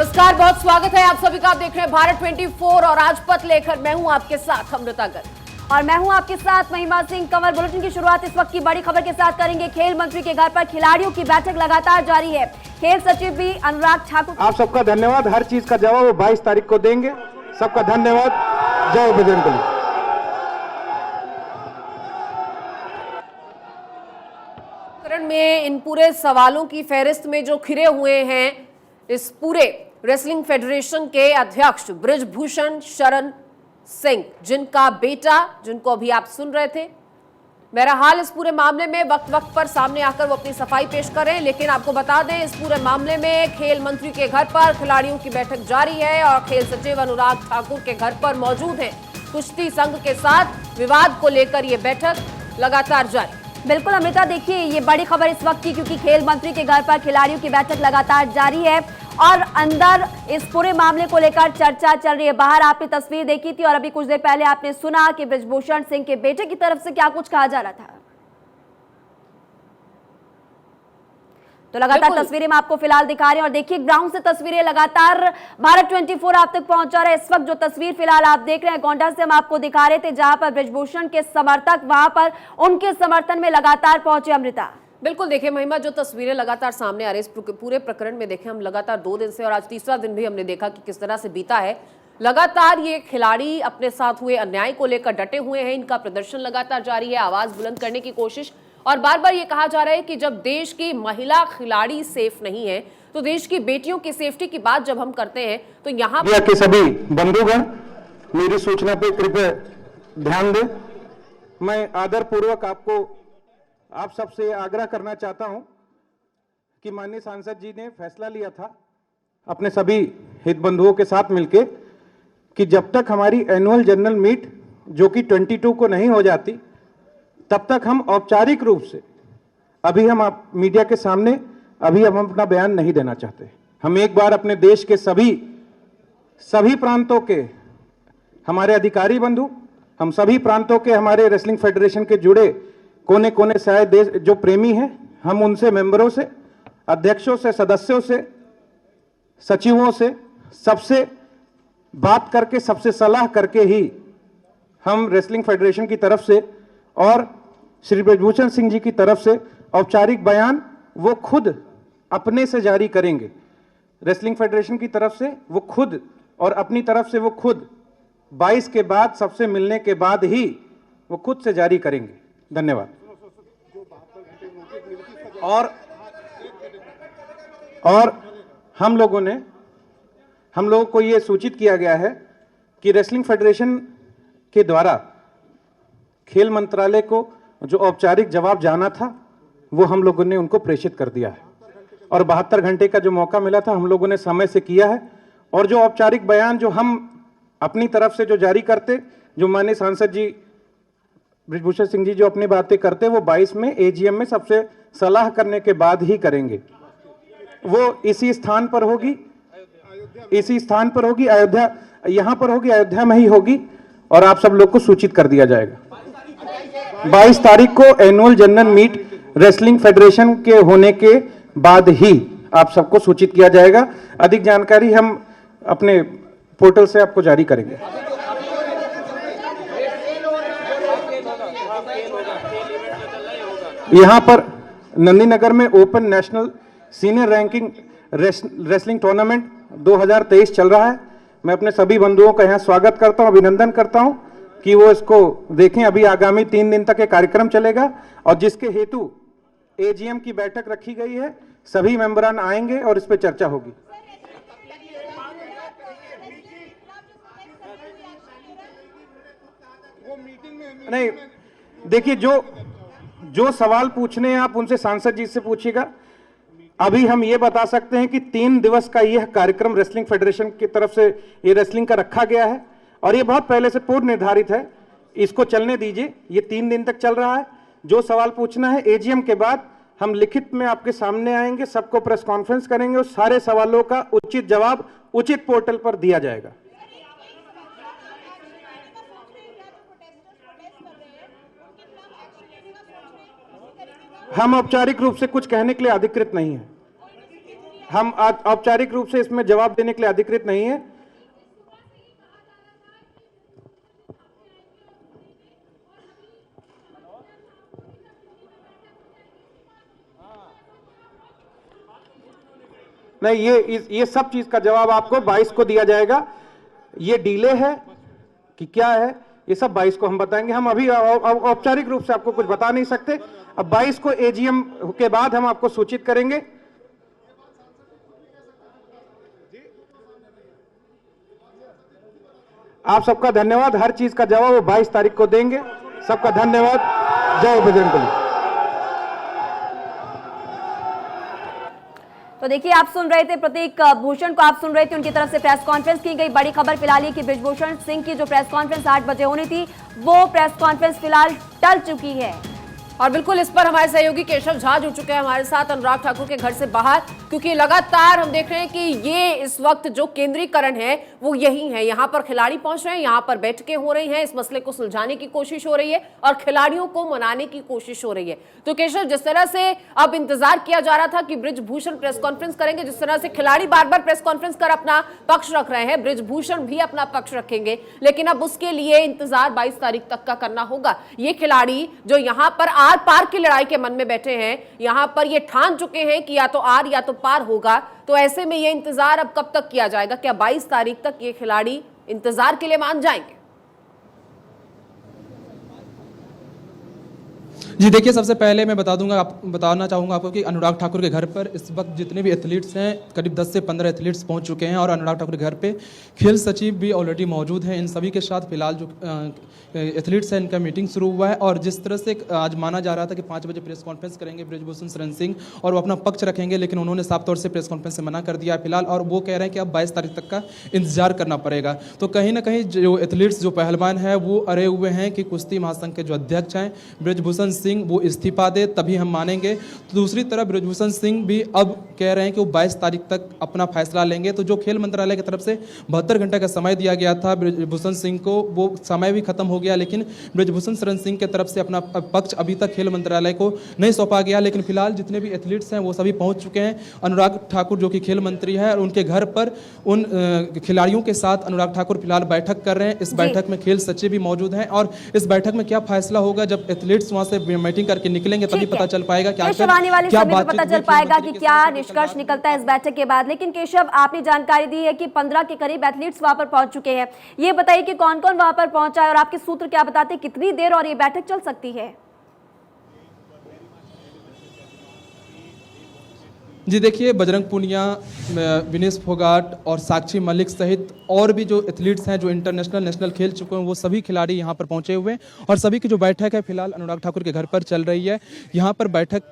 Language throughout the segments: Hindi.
नमस्कार, बहुत स्वागत है आप सभी का। आप देख रहे हैं भारत 24 और आज पथ लेकर मैं हूं आपके साथ अमृता गर्ग और मैं हूं आपके साथ महिमा सिंह कंवर। बुलेटिन की शुरुआत इस वक्त की बड़ी खबर के साथ करेंगे। खेल मंत्री के घर पर खिलाड़ियों की बैठक लगातार जारी है। खेल सचिव भी अनुराग ठाकुर। आप सबका धन्यवाद। हर चीज का जवाब वो 22 तारीख को देंगे। सबका धन्यवाद। जय बजरंग बली। में इन पूरे सवालों की फहरिस्त में जो खिरे हुए हैं, इस पूरे रेसलिंग फेडरेशन के अध्यक्ष बृजभूषण शरण सिंह, जिनका बेटा, जिनको अभी आप सुन रहे थे, बहरहाल इस पूरे मामले में वक्त वक्त पर सामने आकर वो अपनी सफाई पेश करें। लेकिन आपको बता दें, इस पूरे मामले में खेल मंत्री के घर पर खिलाड़ियों की बैठक जारी है और खेल सचिव अनुराग ठाकुर के घर पर मौजूद हैं। कुश्ती संघ के साथ विवाद को लेकर ये बैठक लगातार जारी। बिल्कुल अमृता, देखिए ये बड़ी खबर इस वक्त की, क्योंकि खेल मंत्री के घर पर खिलाड़ियों की बैठक लगातार जारी है और अंदर इस पूरे मामले को लेकर चर्चा चल रही है। बाहर आपने तस्वीर देखी थी और अभी कुछ देर पहले आपने सुना कि बृजभूषण सिंह के बेटे की तरफ से क्या कुछ कहा जा रहा था। तो लगातार तस्वीरें हम आपको फिलहाल दिखा रहे हैं और देखिए ग्राउंड से तस्वीरें लगातार भारत 24 आप तक पहुंचा रहा है। इस वक्त जो तस्वीर फिलहाल आप देख रहे हैं गोंडा से हम आपको दिखा रहे थे, जहां पर बृजभूषण के समर्थक वहां पर उनके समर्थन में लगातार पहुंचे। अमृता, बिल्कुल देखिए महिमा, जो तस्वीरें लगातार सामने आ रही है इस पूरे प्रकरण में, देखें हम लगातार 2 दिन से और आज तीसरा दिन भी हमने देखा कि किस तरह से बीता है। लगातार ये खिलाड़ी अपने साथ हुए अन्याय को लेकर डटे हुए हैं। इनका प्रदर्शन लगातार जारी है, आवाज बुलंद करने की कोशिश, और बार बार ये कहा जा रहा है कि जब देश की महिला खिलाड़ी सेफ नहीं है तो देश की बेटियों की सेफ्टी की बात जब हम करते हैं तो यहाँ के सभी बंधुगण मेरी सूचना पे कृपया ध्यान दें। मैं आदर पूर्वक आप सबसे आग्रह करना चाहता हूं कि माननीय सांसद जी ने फैसला लिया था अपने सभी हित बंधुओं के साथ मिलकर कि जब तक हमारी एनुअल जनरल मीट जो कि 22 को नहीं हो जाती, तब तक हम औपचारिक रूप से अभी हम आप मीडिया के सामने हम अपना बयान नहीं देना चाहते। हम एक बार अपने देश के सभी प्रांतों के हमारे अधिकारी बंधु, हम सभी प्रांतों के हमारे रेसलिंग फेडरेशन के जुड़े कोने कोने से देश जो प्रेमी हैं, हम उनसे, मेंबरों से, अध्यक्षों से, सदस्यों से, सचिवों से, सबसे बात करके, सबसे सलाह करके ही हम रेसलिंग फेडरेशन की तरफ से और श्री बृजभूषण सिंह जी की तरफ से औपचारिक बयान वो खुद अपने से जारी करेंगे। रेसलिंग फेडरेशन की तरफ से वो खुद और अपनी तरफ से वो खुद 22 के बाद सबसे मिलने के बाद ही वो खुद से जारी करेंगे। धन्यवाद। और हम लोगों को ये सूचित किया गया है कि रेसलिंग फेडरेशन के द्वारा खेल मंत्रालय को जो औपचारिक जवाब जाना था वो हम लोगों ने उनको प्रेषित कर दिया है और 72 घंटे का जो मौका मिला था हम लोगों ने समय से किया है। और जो औपचारिक बयान जो हम अपनी तरफ से जो जारी करते, जो माननीय सांसद जी बृजभूषण सिंह जी जो अपनी बातें करते, वो 22 में एजीएम में सबसे सलाह करने के बाद ही करेंगे। वो इसी स्थान पर होगी, अयोध्या, यहां पर होगी, अयोध्या में ही होगी और आप सब लोग को सूचित कर दिया जाएगा। 22 तारीख को annual general meet wrestling federation के होने के बाद ही आप सबको सूचित किया जाएगा। अधिक जानकारी हम अपने पोर्टल से आपको जारी करेंगे। यहां पर नंदीनगर में open national senior ranking wrestling tournament 2023 चल रहा है। मैं अपने सभी बंधुओं का यहां स्वागत करता हूं, अभिनंदन करता हूं कि वो इसको देखें। अभी आगामी 3 दिन तक ये कार्यक्रम चलेगा और जिसके हेतु एजीएम की बैठक रखी गई है। सभी मेंबरान आएंगे और इस पर चर्चा होगी। नहीं, देखिए जो सवाल पूछने हैं आप उनसे सांसद जी से पूछिएगा। अभी हम ये बता सकते हैं कि 3 दिवस का यह कार्यक्रम रेसलिंग फेडरेशन की तरफ से ये रेसलिंग का रखा गया है और ये बहुत पहले से पूर्व निर्धारित है। इसको चलने दीजिए, ये 3 दिन तक चल रहा है। जो सवाल पूछना है एजीएम के बाद हम लिखित में आपके सामने आएंगे, सबको प्रेस कॉन्फ्रेंस करेंगे और सारे सवालों का उचित जवाब उचित पोर्टल पर दिया जाएगा। हम औपचारिक रूप से कुछ कहने के लिए अधिकृत नहीं है। हम औपचारिक रूप से इसमें जवाब देने के लिए अधिकृत नहीं है। नहीं, ये सब चीज का जवाब आपको 22 को दिया जाएगा। ये डिले है कि क्या है, ये सब 22 को हम बताएंगे। हम अभी औपचारिक रूप से आपको कुछ बता नहीं सकते। अब 22 को एजीएम के बाद हम आपको सूचित करेंगे। आप सबका धन्यवाद। हर चीज का जवाब वो 22 तारीख को देंगे। सबका धन्यवाद। जय बजरंगबली। तो देखिए, आप सुन रहे थे प्रतीक भूषण को, आप सुन रहे थे उनकी तरफ से प्रेस कॉन्फ्रेंस की गई। बड़ी खबर फिलहाल ये कि बृजभूषण सिंह की जो प्रेस कॉन्फ्रेंस 8 बजे होनी थी, वो प्रेस कॉन्फ्रेंस फिलहाल टल चुकी है। और बिल्कुल इस पर हमारे सहयोगी केशव झा जुड़ चुके हैं हमारे साथ अनुराग ठाकुर के घर से बाहर, क्योंकि लगातार हम देख रहे हैं कि ये इस वक्त जो केंद्रीकरण है वो यही है। यहाँ पर खिलाड़ी पहुंच रहे हैं, यहाँ पर बैठकें हो रही हैं, इस मसले को सुलझाने की कोशिश हो रही है और खिलाड़ियों को मनाने की कोशिश हो रही है। तो केशव, जिस तरह से अब इंतजार किया जा रहा था कि बृजभूषण प्रेस कॉन्फ्रेंस करेंगे, जिस तरह से खिलाड़ी बार बार प्रेस कॉन्फ्रेंस कर अपना पक्ष रख रहे हैं, बृजभूषण भी अपना पक्ष रखेंगे, लेकिन अब उसके लिए इंतजार 22 तारीख तक का करना होगा। ये खिलाड़ी जो यहाँ पर आर पार की लड़ाई के मन में बैठे हैं, यहां पर ये ठान चुके हैं कि या तो आर या तो पार होगा, तो ऐसे में ये इंतजार अब कब तक किया जाएगा? क्या 22 तारीख तक ये खिलाड़ी इंतजार के लिए मान जाएंगे? जी देखिए, सबसे पहले मैं बताना चाहूँगा आपको कि अनुराग ठाकुर के घर पर इस वक्त जितने भी एथलीट्स हैं, करीब 10 से 15 एथलीट्स पहुंच चुके हैं और अनुराग ठाकुर के घर पे खेल सचिव भी ऑलरेडी मौजूद हैं। इन सभी के साथ फिलहाल जो एथलीट्स हैं, इनका मीटिंग शुरू हुआ है और जिस तरह से आज माना जा रहा था कि 5 बजे प्रेस कॉन्फ्रेंस करेंगे बृजभूषण शरण सिंह और वो अपना पक्ष रखेंगे, लेकिन उन्होंने साफ तौर से प्रेस कॉन्फ्रेंस से मना कर दिया है फिलहाल, और वो कह रहे हैं कि अब 22 तारीख तक का इंतजार करना पड़ेगा। तो कहीं ना कहीं जो एथलीट्स, जो पहलवान है, वो अड़े हुए हैं कि कुश्ती महासंघ के जो अध्यक्ष हैं बृजभूषण सिंह, वो इस्तीफा दे तभी हम मानेंगे। तो दूसरी तरफ बृजभूषण सिंह भी अब कह रहे हैं कि वो 22 तारीख तक अपना फैसला लेंगे। तो जो खेल मंत्रालय की तरफ से 72 घंटे का समय दिया गया था बृजभूषण सिंह को, वो समय भी खत्म हो गया, लेकिन बृजभूषण शरण सिंह की तरफ से अपना पक्ष अभी तक खेल मंत्रालय को नहीं सौंपा गया। लेकिन फिलहाल जितने भी एथलीट्स हैं वो सभी पहुंच चुके हैं। अनुराग ठाकुर जो कि खेल मंत्री है, और उनके घर पर उन खिलाड़ियों के साथ अनुराग ठाकुर फिलहाल बैठक कर रहे हैं। इस बैठक में खेल सचिव भी मौजूद हैं और इस बैठक में क्या फैसला होगा, जब एथलीट्स वहां से मीटिंग करके निकलेंगे तभी पता चल पाएगा क्या पता चल पाएगा कि क्या निष्कर्ष निकलता है इस बैठक के बाद। लेकिन केशव, आपने जानकारी दी है कि 15 के करीब एथलीट्स वहां पर पहुंच चुके हैं। ये बताइए कि कौन कौन वहां पर पहुंचा है और आपके सूत्र क्या बताते हैं कितनी देर और ये बैठक चल सकती है? जी देखिए, बजरंग पुनिया, विनेश फोगाट और साक्षी मलिक सहित और भी जो एथलीट्स हैं जो इंटरनेशनल नेशनल खेल चुके हैं, वो सभी खिलाड़ी यहाँ पर पहुँचे हुए हैं और सभी की जो बैठक है फिलहाल अनुराग ठाकुर के घर पर चल रही है। यहाँ पर बैठक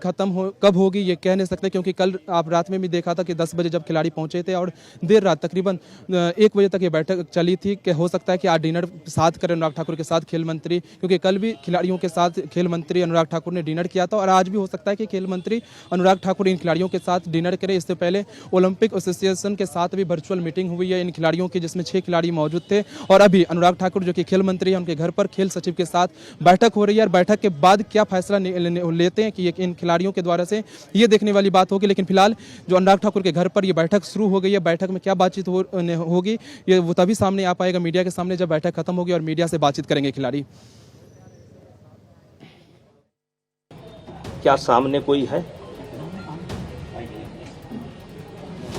कब होगी ये कह नहीं सकते, क्योंकि कल आप रात में भी देखा था कि 10 बजे जब खिलाड़ी पहुँचे थे और देर रात तकरीबन 1 बजे तक ये बैठक चली थी। कि हो सकता है कि आज डिनर साथ करें अनुराग ठाकुर के साथ खेल मंत्री, क्योंकि कल भी खिलाड़ियों के साथ खेल मंत्री अनुराग ठाकुर ने डिनर किया था और आज भी हो सकता है कि खेल मंत्री अनुराग ठाकुर इन खिलाड़ियों के साथ डिनर करें। इससे पहले ओलंपिक एसोसिएशन के साथ भी वर्चुअल मीटिंग हुई है इन खिलाड़ियों की, जिसमें 6 खिलाड़ी मौजूद थे और अभी अनुराग ठाकुर जो कि खेल मंत्री हैं उनके घर पर खेल सचिव के साथ बैठक हो रही है। और बैठक के बाद क्या फैसला लेते हैं कि इन खिलाड़ियों के द्वारा से ये देखने वाली बात होगी। लेकिन फिलहाल जो अनुराग ठाकुर के घर पर ये बैठक शुरू हो गई है, बैठक में क्या बातचीत होगी ये वो तभी सामने आ पाएगा मीडिया के सामने जब बैठक खत्म होगी और मीडिया से बातचीत करेंगे खिलाड़ी। क्या सामने कोई है?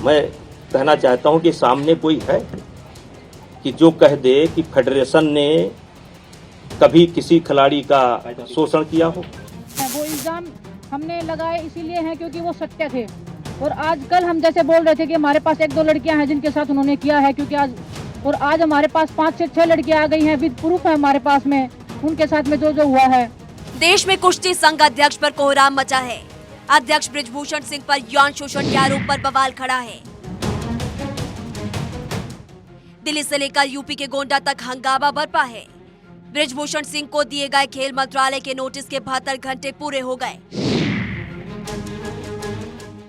मैं कहना चाहता हूं कि सामने कोई है कि जो कह दे कि फेडरेशन ने कभी किसी खिलाड़ी का शोषण किया हो। वो इल्जाम हमने लगाए इसीलिए हैं क्योंकि वो सत्य थे। और आज कल हम जैसे बोल रहे थे कि हमारे पास 1-2 लड़कियां हैं जिनके साथ उन्होंने किया है, क्योंकि आज हमारे पास 5 से 6 लड़कियां आ गई हैं, विद प्रूफ है हमारे पास में उनके साथ में जो हुआ है। देश में कुश्ती संघ अध्यक्ष पर कोहराम मचा है। अध्यक्ष बृजभूषण सिंह पर यौन शोषण के आरोप पर बवाल खड़ा है। दिल्ली से लेकर यूपी के गोंडा तक हंगामा बरपा है। बृजभूषण सिंह को दिए गए खेल मंत्रालय के नोटिस के 72 घंटे पूरे हो गए।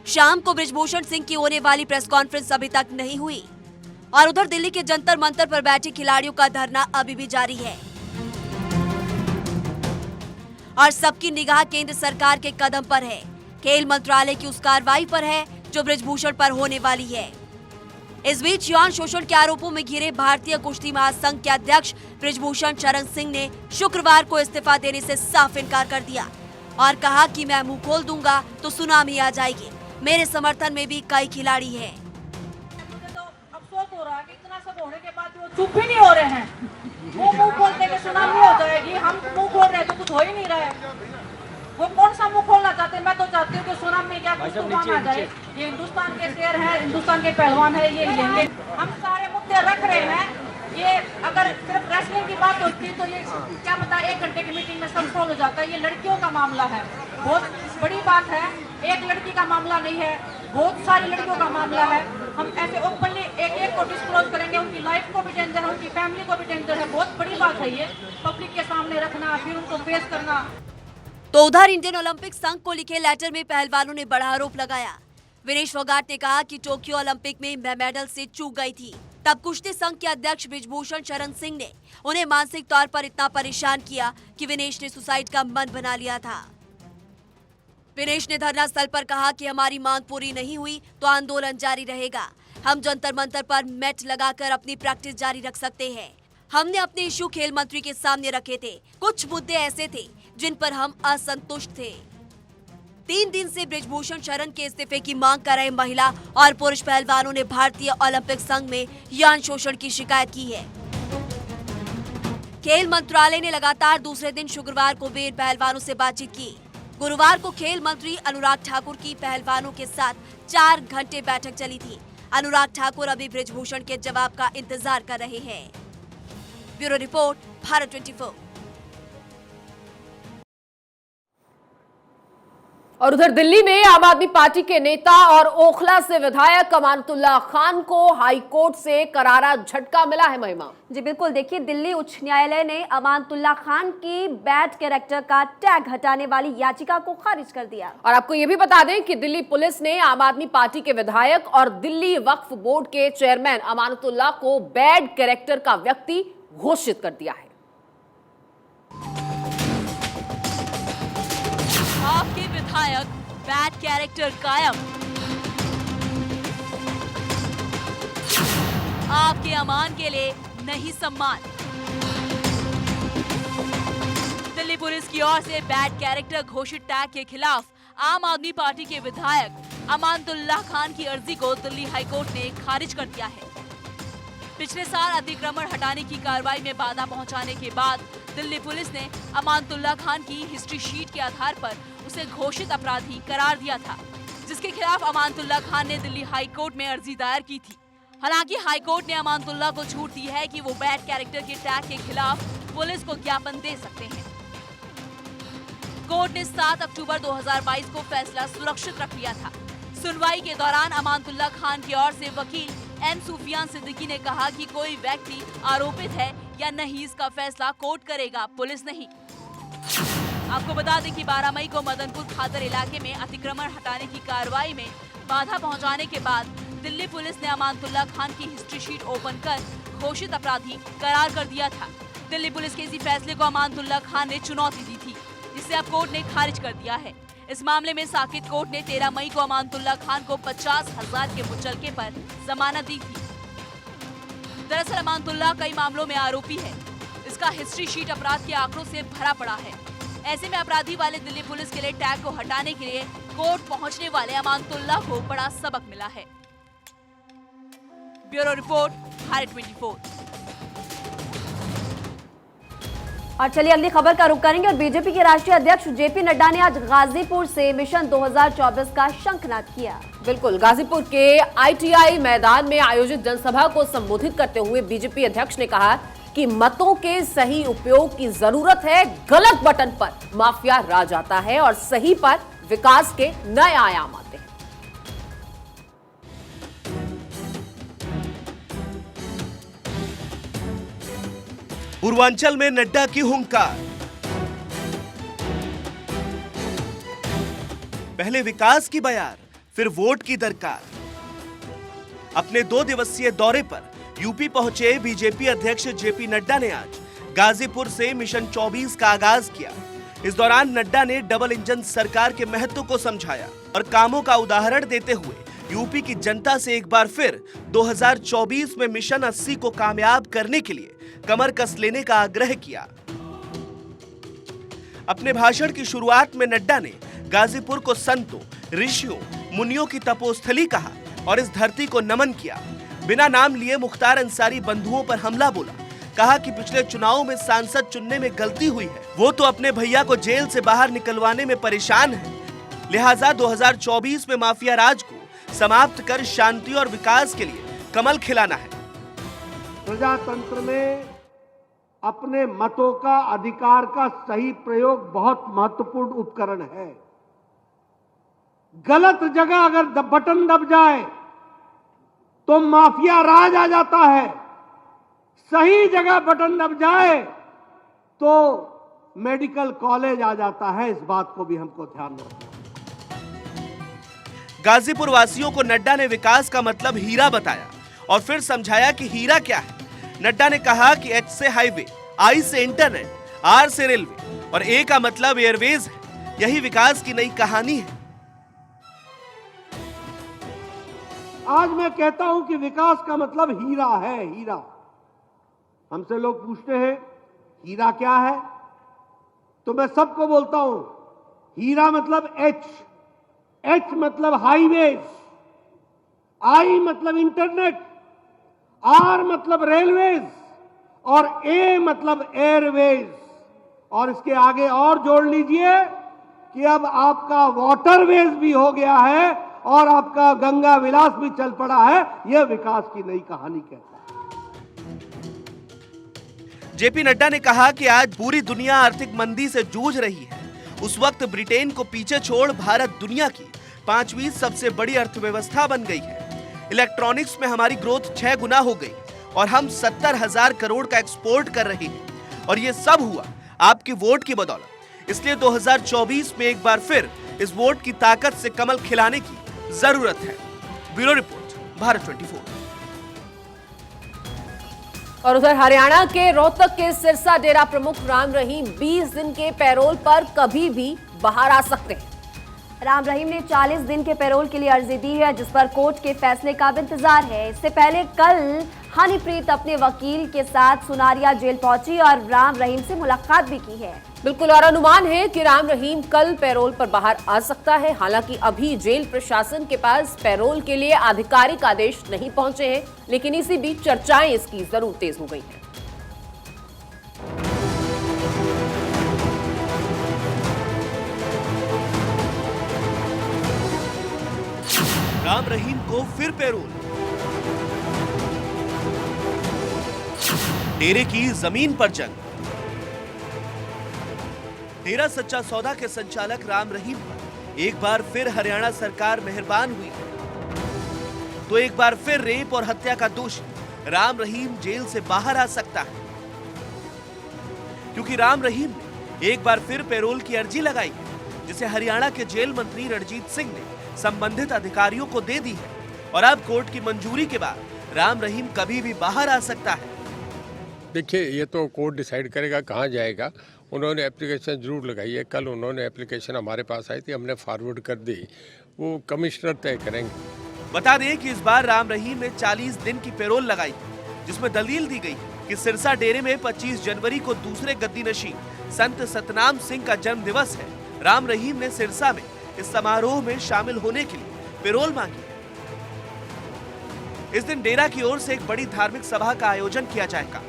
शाम को बृजभूषण सिंह की होने वाली प्रेस कॉन्फ्रेंस अभी तक नहीं हुई और उधर दिल्ली के जंतर मंतर पर बैठे खिलाड़ियों का धरना अभी भी जारी है और सबकी निगाह केंद्र सरकार के कदम पर है। खेल मंत्रालय की उस कार्रवाई पर है जो बृजभूषण पर होने वाली है। इस बीच यौन शोषण के आरोपों में घिरे भारतीय कुश्ती महासंघ के अध्यक्ष बृजभूषण शरण सिंह ने शुक्रवार को इस्तीफा देने से साफ इनकार कर दिया और कहा कि मैं मुंह खोल दूंगा तो सुनामी आ जाएगी। मेरे समर्थन में भी कई खिलाड़ी हैं। मुझे तो अफसोस हो रहा है कि इतना सब होने के बाद वो चुप ही नहीं हो रहे हैं। वो मुंह खोलते के सुनामी हो जाएगी, हम मुंह खोल रहे तो कुछ हो ही नहीं रहा है। वो कौन सा मुंह खोलना चाहते हैं? मैं तो चाहती हूँ कि सुनामी क्या कुछ तूफान आ जाए। ये हिंदुस्तान के शेर है, हिंदुस्तान के पहलवान है, ये लेंगे। हम सारे मुद्दे रख रहे हैं। ये अगर सिर्फ रेसलिंग की बात होती तो ये क्या पता 1 घंटे की मीटिंग में सब सॉल्व हो जाता है। ये लड़कियों का मामला है, बहुत बड़ी बात है। एक लड़की का मामला नहीं है, बहुत सारी लड़कियों का मामला है। हम ऐसे ओपनली एक को डिस्क्लोज करेंगे, उनकी लाइफ को भी डेंजर है, उनकी फैमिली को भी डेंजर है। बहुत बड़ी बात है ये पब्लिक के सामने रखना, फिर उनको फेस करना। तो उधर इंडियन ओलंपिक संघ को लिखे लेटर में पहलवानों ने बड़ा आरोप लगाया। विनेश फोगाट ने कहा कि टोक्यो ओलंपिक में मैं मेडल से चूक गई थी। तब कुश्ती संघ के अध्यक्ष बृजभूषण शरण सिंह ने उन्हें मानसिक तौर पर इतना परेशान किया कि विनेश ने सुसाइड का मन बना लिया था। विनेश ने धरना स्थल पर कहा कि हमारी मांग पूरी नहीं हुई तो आंदोलन जारी रहेगा। हम जंतर मंतर पर मैट लगाकर अपनी प्रैक्टिस जारी रख सकते हैं। हमने अपने इशू खेल मंत्री के सामने रखे थे। कुछ मुद्दे ऐसे थे जिन पर हम असंतुष्ट थे। 3 दिन से बृजभूषण शरण के इस्तीफे की मांग कर रहे महिला और पुरुष पहलवानों ने भारतीय ओलंपिक संघ में यौन शोषण की शिकायत की है। खेल मंत्रालय ने लगातार दूसरे दिन शुक्रवार को वीर पहलवानों से बातचीत की। गुरुवार को खेल मंत्री अनुराग ठाकुर की पहलवानों के साथ 4 घंटे बैठक चली थी। अनुराग ठाकुर अभी बृजभूषण के जवाब का इंतजार कर रहे हैं। Bureau report, Bharat 24। और उधर दिल्ली में आम आदमी पार्टी के नेता और ओखला से विधायक अमानतुल्लाह खान को हाई कोर्ट से करारा झटका मिला है। महिमा जी बिल्कुल, देखिए दिल्ली उच्च न्यायालय ने अमानतुल्लाह खान की बैड कैरेक्टर का टैग हटाने वाली याचिका को खारिज कर दिया। और आपको ये भी बता दें कि दिल्ली पुलिस ने आम आदमी पार्टी के विधायक और दिल्ली वक्फ बोर्ड के चेयरमैन अमानतुल्लाह को बैड कैरेक्टर का व्यक्ति घोषित कर दिया है। आपके विधायक बैड कैरेक्टर कायम, आपके अमान के लिए नहीं सम्मान। दिल्ली पुलिस की ओर से बैड कैरेक्टर घोषित टैग के खिलाफ आम आदमी पार्टी के विधायक अमानतुल्लाह खान की अर्जी को दिल्ली हाईकोर्ट ने खारिज कर दिया है। पिछले साल अतिक्रमण हटाने की कार्रवाई में बाधा पहुंचाने के बाद दिल्ली पुलिस ने अमानतुल्लाह खान की हिस्ट्री शीट के आधार पर उसे घोषित अपराधी करार दिया था, जिसके खिलाफ अमानतुल्लाह खान ने दिल्ली हाई कोर्ट में अर्जी दायर की थी। हालांकि हाई कोर्ट ने अमानतुल्लाह को छूट दी है कि वो बैड कैरेक्टर के टैग के खिलाफ पुलिस को ज्ञापन दे सकते हैं। कोर्ट ने 7 अक्टूबर 2022 को फैसला सुरक्षित रख लिया था। सुनवाई के दौरान अमानतुल्लाह खान की ओर से वकील एन सुफियान सिद्दीकी ने कहा कि कोई व्यक्ति आरोपित है या नहीं इसका फैसला कोर्ट करेगा, पुलिस नहीं। आपको बता दें कि 12 मई को मदनपुर खादर इलाके में अतिक्रमण हटाने की कार्रवाई में बाधा पहुंचाने के बाद दिल्ली पुलिस ने अमानतुल्लाह खान की हिस्ट्री शीट ओपन कर घोषित अपराधी करार कर दिया था। दिल्ली पुलिस के इसी फैसले को अमानतुल्लाह खान ने चुनौती दी थी, जिसे अब कोर्ट ने खारिज कर दिया है। इस मामले में साकेत कोर्ट ने 13 मई को अमानतुल्लाह खान को 50,000 के मुचलके पर जमानत दी थी। दरअसल अमानतुल्लाह कई मामलों में आरोपी है। इसका हिस्ट्री शीट अपराध के आंकड़ों से भरा पड़ा है। ऐसे में अपराधी वाले दिल्ली पुलिस के लिए टैग को हटाने के लिए कोर्ट पहुंचने वाले अमानतुल्लाह को बड़ा सबक मिला है। Bureau report, Bharat 24। और चलिए अगली खबर का रुख करेंगे और बीजेपी के राष्ट्रीय अध्यक्ष जेपी नड्डा ने आज गाजीपुर से मिशन 2024 का शंखनाद किया। बिल्कुल, गाजीपुर के आईटीआई मैदान में आयोजित जनसभा को संबोधित करते हुए बीजेपी अध्यक्ष ने कहा कि मतों के सही उपयोग की जरूरत है। गलत बटन पर माफिया राज आता है और सही पर विकास के नए आयाम आते हैं। पूर्वांचल में नड्डा की हुंकार। पहले विकास की बयार, फिर वोट की दरकार। अपने 2 दिवसीय दौरे पर यूपी पहुंचे बीजेपी अध्यक्ष जेपी नड्डा ने आज गाजीपुर से मिशन 24 का आगाज किया। इस दौरान नड्डा ने डबल इंजन सरकार के महत्व को समझाया और कामों का उदाहरण देते हुए यूपी की जनता से एक बार फिर 2024 में मिशन 80 को कामयाब करने के लिए कमर कस लेने का आग्रह किया। अपने भाषण की शुरुआत में नड्डा ने गाजीपुर को संतों, ऋषियों, मुनियों की तपोस्थली कहा और इस धरती को नमन किया। बिना नाम लिए मुख्तार अंसारी बंधुओं पर हमला बोला। कहा कि पिछले चुनाव में सांसद चुनने में गलती हुई है, वो तो अपने भैया को जेल से बाहर निकलवाने में परेशान है। लिहाजा 2024 में माफिया राज को समाप्त कर शांति और विकास के लिए कमल खिलाना है। प्रजातंत्र में अपने मतों का, अधिकार का सही प्रयोग बहुत महत्वपूर्ण उपकरण है। गलत जगह अगर बटन दब जाए तो माफिया राज आ जाता है, सही जगह बटन दब जाए तो मेडिकल कॉलेज आ जाता है। इस बात को भी हमको ध्यान रखना है। गाजीपुर वासियों को नड्डा ने विकास का मतलब हीरा बताया और फिर समझाया कि हीरा क्या है। नड्डा ने कहा कि एच से हाईवे, आई से इंटरनेट, आर से रेलवे और ए का मतलब एयरवेज है। यही विकास की नई कहानी है। आज मैं कहता हूं कि विकास का मतलब हीरा है। हीरा, हमसे लोग पूछते हैं हीरा क्या है, तो मैं सबको बोलता हूं हीरा मतलब एच, एच मतलब हाईवेज, आई मतलब इंटरनेट, आर मतलब रेलवेज और ए मतलब एयरवेज। और इसके आगे और जोड़ लीजिए कि अब आपका वाटरवेज भी हो गया है और आपका गंगा विलास भी चल पड़ा है। यह विकास की नई कहानी कहता है। जेपी नड्डा ने कहा कि आज पूरी दुनिया आर्थिक मंदी से जूझ रही है। उस वक्त ब्रिटेन को पीछे छोड़ भारत दुनिया की 5वीं सबसे बड़ी अर्थव्यवस्था बन गई है। इलेक्ट्रॉनिक्स में हमारी ग्रोथ 6 गुना हो गई और हम 70,000 करोड़ का एक्सपोर्ट कर रहे हैं। और ये सब हुआ आपकी वोट की बदौलत। इसलिए 2024 में एक बार फिर इस वोट की ताकत से कमल खिलाने की जरूरत है। Bureau report, Bharat 24। और उधर हरियाणा के रोहतक के सिरसा डेरा प्रमुख राम रहीम 20 दिन के पैरोल पर कभी भी बाहर आ सकते हैं। राम रहीम ने 40 दिन के पैरोल के लिए अर्जी दी है, जिस पर कोर्ट के फैसले का भी इंतजार है। इससे पहले कल हनीप्रीत अपने वकील के साथ सुनारिया जेल पहुंची और राम रहीम से मुलाकात भी की है। बिल्कुल, और अनुमान है कि राम रहीम कल पैरोल पर बाहर आ सकता है। हालांकि अभी जेल प्रशासन के पास पैरोल के लिए आधिकारिक आदेश नहीं पहुंचे हैं, लेकिन इसी बीच चर्चाएं इसकी जरूर तेज हो गई हैं। राम रहीम को फिर पैरोल। डेरे की जमीन पर जंग। डेरा सच्चा सौदा के संचालक राम रहीम पर एक बार फिर हरियाणा सरकार मेहरबान हुई है, तो एक बार फिर रेप और हत्या का दोषी राम रहीम जेल से बाहर आ सकता है, क्योंकि राम रहीम ने एक बार फिर पैरोल की अर्जी लगाई है, जिसे हरियाणा के जेल मंत्री रणजीत सिंह ने संबंधित अधिकारियों को दे दी है। और अब कोर्ट की मंजूरी के बाद राम रहीम कभी भी बाहर आ सकता है। देखिए, ये तो कोर्ट डिसाइड करेगा कहाँ जाएगा। उन्होंने एप्लीकेशन जरूर लगाई है। कल उन्होंने एप्लीकेशन हमारे पास आई थी, हमने फॉरवर्ड कर दी। वो कमिश्नर तय करेंगे। बता दें कि इस बार राम रहीम ने 40 दिन की पैरोल लगाई, जिसमें दलील दी गई कि सिरसा डेरे में 25 जनवरी को दूसरे गद्दी नशीं संत सतनाम सिंह का जन्म दिवस है। राम रहीम ने सिरसा में इस समारोह में शामिल होने के लिए पैरोल मांगी है। इस दिन डेरा की ओर से एक बड़ी धार्मिक सभा का आयोजन किया जाएगा।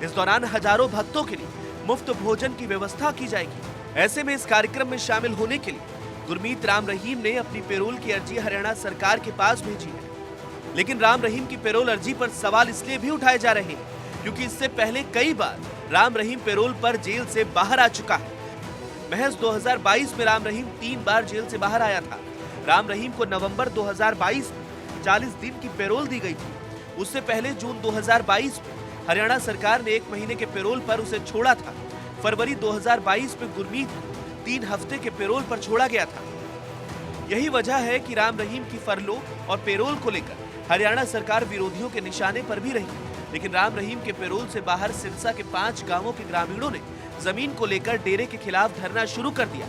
इस दौरान हजारों भक्तों के लिए मुफ्त भोजन की व्यवस्था की जाएगी। ऐसे में इस कार्यक्रम में शामिल होने के लिए गुरमीत राम रहीम ने अपनी पैरोल की अर्जी हरियाणा सरकार के पास भेजी है। लेकिन राम रहीम की पैरोल अर्जी पर सवाल इसलिए भी उठाए जा रहे हैं क्योंकि इससे पहले कई बार राम रहीम पैरोल पर जेल से बाहर आ चुका है। महज 2022 में राम रहीम 3 बार जेल से बाहर आया था। राम रहीम को नवंबर 2022 में 40 दिन की पैरोल दी गई थी। उससे पहले जून 2022 में हरियाणा सरकार ने 1 महीने के पैरोल पर उसे छोड़ा था। फरवरी 2022 में गुरमीत को 3 हफ्ते के पैरोल पर छोड़ा गया था। यही वजह है कि राम रहीम की फरलो और पैरोल को लेकर हरियाणा सरकार विरोधियों के निशाने पर भी रही। लेकिन राम रहीम के पैरोल से बाहर सिरसा के 5 गांवों के ग्रामीणों ने जमीन को लेकर डेरे के खिलाफ धरना शुरू कर दिया।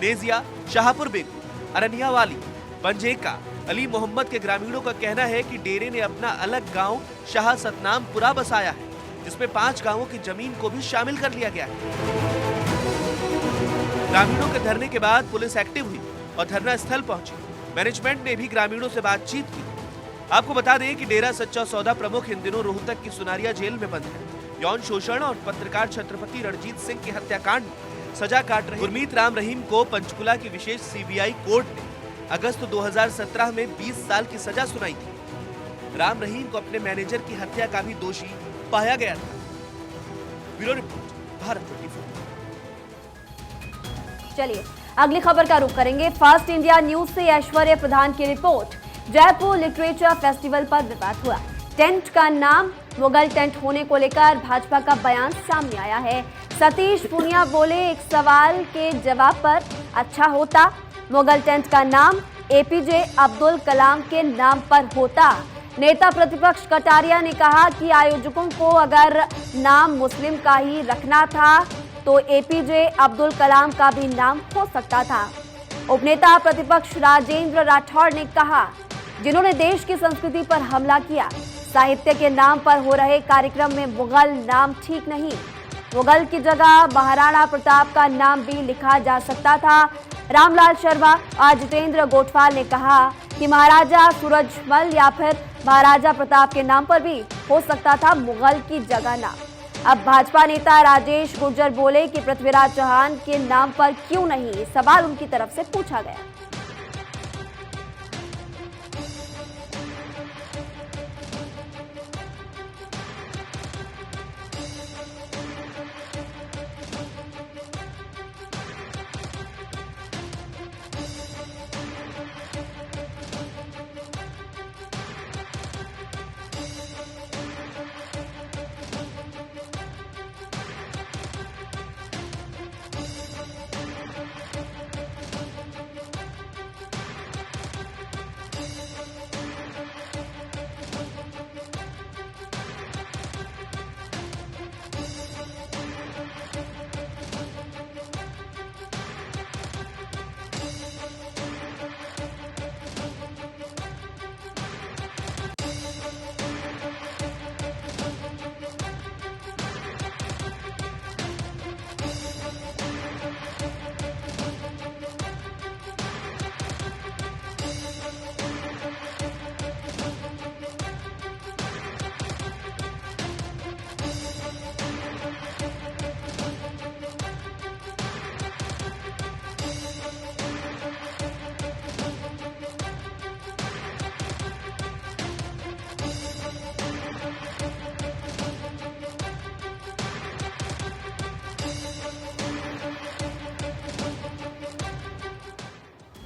नेजिया, शाहपुर बेगू, अरनियावाली, पंजेका अली मोहम्मद के ग्रामीणों का कहना है कि डेरे ने अपना अलग गांव शाह सतनामपुरा बसाया है, जिसमें 5 गांवों की जमीन को भी शामिल कर लिया गया है। ग्रामीणों के धरने के बाद पुलिस एक्टिव हुई और धरना स्थल पहुंची। मैनेजमेंट ने भी ग्रामीणों से बातचीत की। आपको बता दें कि डेरा सच्चा सौदा प्रमुख इन दिनों रोहतक की सुनारिया जेल में बंद है। यौन शोषण और पत्रकार छत्रपति रणजीत सिंह के हत्याकांड में सजा काट रहे गुरमीत राम रहीम को पंचकुला की विशेष सीबीआई कोर्ट ने अगस्त 2017 में 20 साल की सजा सुनाई थी। राम रहीम को अपने मैनेजर की हत्या का भी दोषी पाया गया था। Bureau report, Bharat 24। चलिए अगली खबर का रुख करेंगे। फास्ट इंडिया न्यूज से ऐश्वर्य प्रधान की रिपोर्ट। जयपुर लिटरेचर फेस्टिवल पर विवाद हुआ। टेंट का नाम मुगल टेंट होने को लेकर भाजपा का बयान सामने आया है। सतीश पूनिया बोले, एक सवाल के जवाब पर अच्छा होता मुगल टेंट का नाम एपीजे अब्दुल कलाम के नाम पर होता। नेता प्रतिपक्ष कटारिया ने कहा कि आयोजकों को अगर नाम मुस्लिम का ही रखना था तो एपीजे अब्दुल कलाम का भी नाम हो सकता था। उपनेता प्रतिपक्ष राजेंद्र राठौड़ ने कहा, जिन्होंने देश की संस्कृति पर हमला किया, साहित्य के नाम पर हो रहे कार्यक्रम में मुगल नाम ठीक नहीं। मुगल की जगह महाराणा प्रताप का नाम भी लिखा जा सकता था। रामलाल शर्मा और जितेंद्र गोठवाल ने कहा कि महाराजा सूरजमल या फिर महाराजा प्रताप के नाम पर भी हो सकता था मुगल की जगह नाम। अब भाजपा नेता राजेश गुर्जर बोले कि पृथ्वीराज चौहान के नाम पर क्यों नहीं, सवाल उनकी तरफ से पूछा गया।